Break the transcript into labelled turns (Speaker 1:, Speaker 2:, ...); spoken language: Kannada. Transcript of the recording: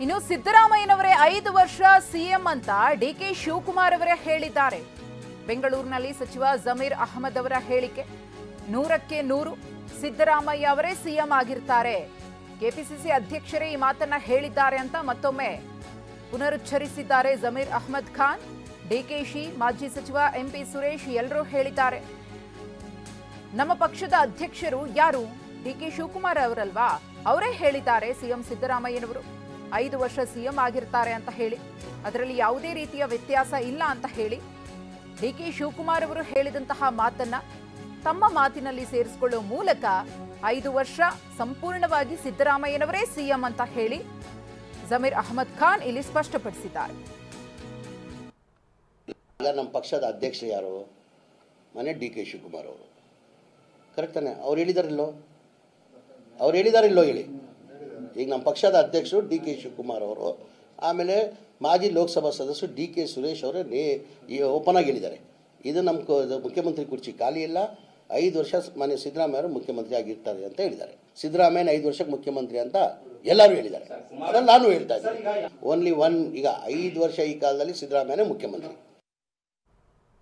Speaker 1: ಇನ್ನು ಸಿದ್ದರಾಮಯ್ಯನವರೇ 5 ವರ್ಷ ಸಿಎಂ ಅಂತ ಡಿಕೆ ಶಿವಕುಮಾರ್ ಅವರೇ ಹೇಳಿದ್ದಾರೆ. ಬೆಂಗಳೂರಿನಲ್ಲಿ ಸಚಿವ ಜಮೀರ್ ಅಹಮದ್ ಅವರ ಹೇಳಿಕೆ 100ಕ್ಕೆ 100 ಸಿದ್ದರಾಮಯ್ಯ ಅವರೇ ಸಿಎಂ ಆಗಿರ್ತಾರೆ. ಕೆಪಿಸಿಸಿ ಅಧ್ಯಕ್ಷರೇ ಈ ಮಾತನ್ನ ಹೇಳಿದ್ದಾರೆ ಅಂತ ಮತ್ತೊಮ್ಮೆ ಪುನರುಚ್ಚರಿಸಿದ್ದಾರೆ ಜಮೀರ್ ಅಹಮದ್ ಖಾನ್. ಡಿಕೆಶಿ, ಮಾಜಿ ಸಚಿವ ಎಂಪಿ ಸುರೇಶ್ ಎಲ್ಲರೂ ಹೇಳಿದ್ದಾರೆ. ನಮ್ಮ ಪಕ್ಷದ ಅಧ್ಯಕ್ಷರು ಯಾರು? ಡಿಕೆ ಶಿವಕುಮಾರ್ ಅವರಲ್ವಾ? ಅವರೇ ಹೇಳಿದ್ದಾರೆ ಸಿಎಂ ಸಿದ್ದರಾಮಯ್ಯನವರು 5 ವರ್ಷ ಸಿಎಂ ಆಗಿರ್ತಾರೆ ಅಂತ ಹೇಳಿ, ಅದರಲ್ಲಿ ಯಾವುದೇ ರೀತಿಯ ವ್ಯತ್ಯಾಸ ಇಲ್ಲ ಅಂತ ಹೇಳಿ ಡಿಕೆ ಶಿವಕುಮಾರ್ ಅವರು ಹೇಳಿದಂತಹ ಮಾತನ್ನ ತಮ್ಮ ಮಾತಿನಲ್ಲಿ ಸೇರಿಸಿಕೊಳ್ಳುವ ಮೂಲಕ 5 ವರ್ಷ ಸಂಪೂರ್ಣವಾಗಿ ಸಿದ್ದರಾಮಯ್ಯನವರೇ ಸಿಎಂ ಅಂತ ಹೇಳಿ ಜಮೀರ್ ಅಹಮದ್ ಖಾನ್ ಇಲ್ಲಿ ಸ್ಪಷ್ಟಪಡಿಸಿದ್ದಾರೆ.
Speaker 2: ನಮ್ಮ ಪಕ್ಷದ ಅಧ್ಯಕ್ಷ ಯಾರು? ಮನೆ ಡಿ ಕೆ ಶಿವಕುಮಾರ್ ಅವರು. ಕರೆಕ್ಟ್ ತಾನೆ? ಅವ್ರು ಹೇಳಿದಾರಿಲ್ಲೋ ಹೇಳಿ. ಈಗ ನಮ್ಮ ಪಕ್ಷದ ಅಧ್ಯಕ್ಷರು ಡಿ ಕೆ ಶಿವಕುಮಾರ್ ಅವರು, ಆಮೇಲೆ ಮಾಜಿ ಲೋಕಸಭಾ ಸದಸ್ಯರು ಡಿ ಕೆ ಸುರೇಶ್ ಅವರೇ ಓಪನ್ ಆಗಿ ಹೇಳಿದ್ದಾರೆ, ಇದು ನಮ್ಮ ಮುಖ್ಯಮಂತ್ರಿ ಕುರ್ಚಿ ಖಾಲಿ ಇಲ್ಲ, 5 ವರ್ಷ ಮನೆ ಸಿದ್ದರಾಮಯ್ಯ ಅವರು ಮುಖ್ಯಮಂತ್ರಿ ಆಗಿರ್ತಾರೆ ಅಂತ ಹೇಳಿದ್ದಾರೆ. ಸಿದ್ದರಾಮಯ್ಯನ 5 ವರ್ಷಕ್ಕೆ ಮುಖ್ಯಮಂತ್ರಿ ಅಂತ ಎಲ್ಲರೂ ಹೇಳಿದ್ದಾರೆ. ಅದನ್ನು ನಾನು ಹೇಳ್ತಾ ಇದ್ದೀನಿ. Only one. ಈಗ 5 ವರ್ಷ ಈ ಕಾಲದಲ್ಲಿ ಸಿದ್ದರಾಮಯ್ಯನೇ ಮುಖ್ಯಮಂತ್ರಿ.